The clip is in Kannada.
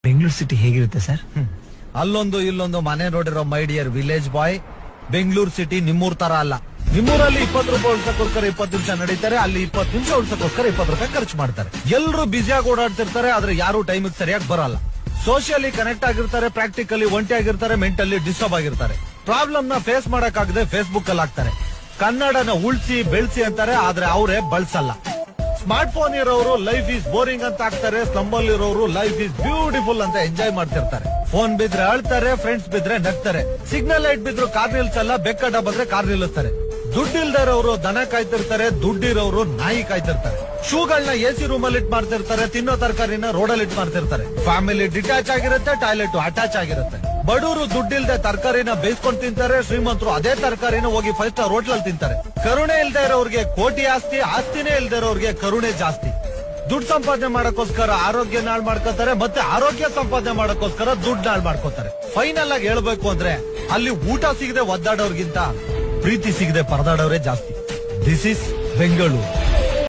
ಬೆಂಗಳೂರು ಸಿಟಿ ಹೇಗಿರುತ್ತೆ ಸರ್? ಅಲ್ಲೊಂದು ಇಲ್ಲೊಂದು ಮನೆ ನೋಡಿರೋ my dear village boy. Bengaluru city ನಿಮ್ಮೂರ್ ತರ ಅಲ್ಲ. ನಿಮ್ಮೂರಲ್ಲಿ 20 ರೂಪಾಯಿ ಉಳ್ಸಕ್ಕೋಸ್ಕರ 20 ನಿಮಿಷ ನಡೀತಾರೆ, ಅಲ್ಲಿ 20 ನಿಮಿಷ ಉಳ್ಸಕ್ಕೋಸ್ಕರ 20 ರೂಪಾಯಿ ಖರ್ಚು ಮಾಡ್ತಾರೆ. ಎಲ್ಲರೂ ಬ್ಯುಸಿಯಾಗಿ ಓಡಾಡ್ತಿರ್ತಾರೆ, ಆದ್ರೆ ಯಾರು ಟೈಮಿಗೆ ಸರಿಯಾಗಿ ಬರಲ್ಲ. ಸೋಷಿಯಲಿ ಕನೆಕ್ಟ್ ಆಗಿರ್ತಾರೆ, ಪ್ರಾಕ್ಟಿಕಲಿ ಒಂಟಿ ಆಗಿರ್ತಾರೆ, ಮೆಂಟಲಿ ಡಿಸ್ಟರ್ಬ್ ಆಗಿರ್ತಾರೆ. ಪ್ರಾಬ್ಲಮ್ ನ ಫೇಸ್ ಮಾಡಕ್ಕಾಗದೆ ಫೇಸ್ಬುಕ್ ಅಲ್ಲಿ ಹಾಕ್ತಾರೆ. ಕನ್ನಡನ ಉಳ್ಸಿ ಬೆಳ್ಸಿ ಅಂತಾರೆ, ಆದ್ರೆ ಅವರೇ ಬಳಸಲ್ಲ. ಸ್ಮಾರ್ಟ್ ಫೋನ್ ಇರೋರು ಲೈಫ್ ಈಸ್ ಬೋರಿಂಗ್ ಅಂತ ಹಾಕ್ತಾರೆ, ಸ್ಲಂಬಲ್ ಇರೋರು ಲೈಫ್ ಈಸ್ ಬ್ಯೂಟಿಫುಲ್ ಅಂತ ಎಂಜಾಯ್ ಮಾಡ್ತಿರ್ತಾರೆ. ಫೋನ್ ಬಿದ್ರೆ ಅಳ್ತಾರೆ, ಫ್ರೆಂಡ್ಸ್ ಬಿದ್ರೆ ನಗ್ತಾರೆ. ಸಿಗ್ನಲ್ ಲೈಟ್ ಬಿದ್ರು ಕಾರ್ ನಿಲ್ಸಲ್ಲ, ಬೆಕ್ಕಡ ಬಂದ್ರೆ ಕಾರ್ ನಿಲ್ಲಿಸ್ತಾರೆ. ದುಡ್ಡಿಲ್ದೇ ಇರೋರು ದನ ಕಾಯ್ತಿರ್ತಾರೆ, ದುಡ್ಡಿರೋರು ನಾಯಿ ಕಾಯ್ತಿರ್ತಾರೆ. ಶೂಗಳನ್ನ ಎಸಿ ರೂಮ್ ಅಲ್ಲಿ ಇಟ್ ಮಾಡ್ತಿರ್ತಾರೆ, ತಿನ್ನೋ ತರಕಾರಿನ ರೋಡಲ್ಲಿ ಇಟ್ ಮಾಡ್ತಿರ್ತಾರೆ. ಫ್ಯಾಮಿಲಿ ಡಿಟ್ಯಾಚ್ ಆಗಿರುತ್ತೆ, ಟಾಯ್ಲೆಟ್ ಅಟ್ಯಾಚ್ ಆಗಿರುತ್ತೆ. ಬಡವರು ದುಡ್ಡಿಲ್ದೆ ತರಕಾರಿನ ಬೇಯಿಸ್ಕೊಂಡು ತಿಂತಾರೆ, ಶ್ರೀಮಂತರು ಅದೇ ತರಕಾರಿನ ಹೋಗಿ 5 ಸ್ಟಾರ್ ಹೋಟ್ಲಲ್ಲಿ ತಿಂತಾರೆ. ಕರುಣೆ ಇಲ್ದೇ ಇರೋರಿಗೆ ಕೋಟಿ ಆಸ್ತಿ, ಆಸ್ತಿನೇ ಇಲ್ದೇ ಇರೋರಿಗೆ ಕರುಣೆ ಜಾಸ್ತಿ. ದುಡ್ಡು ಸಂಪಾದನೆ ಮಾಡಕ್ಕೋಸ್ಕರ ಆರೋಗ್ಯ ನಾಳ್ ಮಾಡ್ಕೋತಾರೆ, ಮತ್ತೆ ಆರೋಗ್ಯ ಸಂಪಾದನೆ ಮಾಡಕ್ಕೋಸ್ಕರ ದುಡ್ಡು ನಾಳ್ ಮಾಡ್ಕೋತಾರೆ. ಫೈನಲ್ ಆಗಿ ಹೇಳ್ಬೇಕು ಅಂದ್ರೆ ಅಲ್ಲಿ ಊಟ ಸಿಗದೆ ಒದ್ದಾಡೋರ್ಗಿಂತ ಪ್ರೀತಿ ಸಿಗದೆ ಪರದಾಡೋರೇ ಜಾಸ್ತಿ. This is Bengaluru.